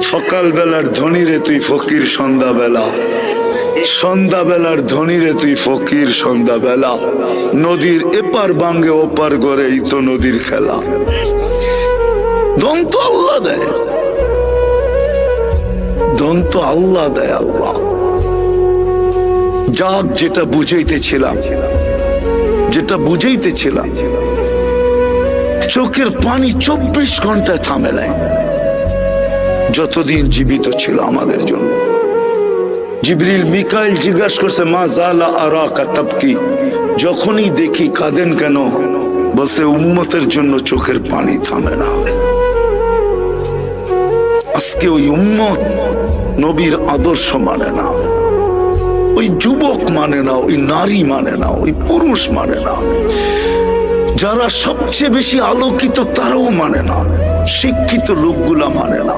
সকাল বেলার ধনী রে তুই ফকির সন্ধ্যাবেলা, সন্ধ্যাবেলার ধনী রে তুই ফকির সন্ধ্যাবেলা। নদীর এপার বাঙ্গে ওপার করে এই তো নদীর খেলা। দন্ত আল্লাহ দেয়, দন্ত আল্লাহ দেয়। আল্লাহ যাক, যেটা বুঝাইতেছিলাম, যেটা বুঝাইতেছিলাম, চোখের পানি 24 ঘন্টায় থামে নাই যতদিন জীবিত ছিল আমাদের জন্য। জিবরিল মিকাইল জিজ্ঞাসা করছে, মা জালা আরাকা তাবকি, যখনই দেখি কাঁদেন কেন? বলছে উম্মতের জন্য চোখের পানি থামে না। আজকে ওই উম্মত নবীর আদর্শ মানে না, ওই যুবক মানে না, ওই নারী মানে না, ওই পুরুষ মানে না। যারা সবচেয়ে বেশি আলোকিত তারাও মানে না, শিক্ষিত লোকগুলা মানে না।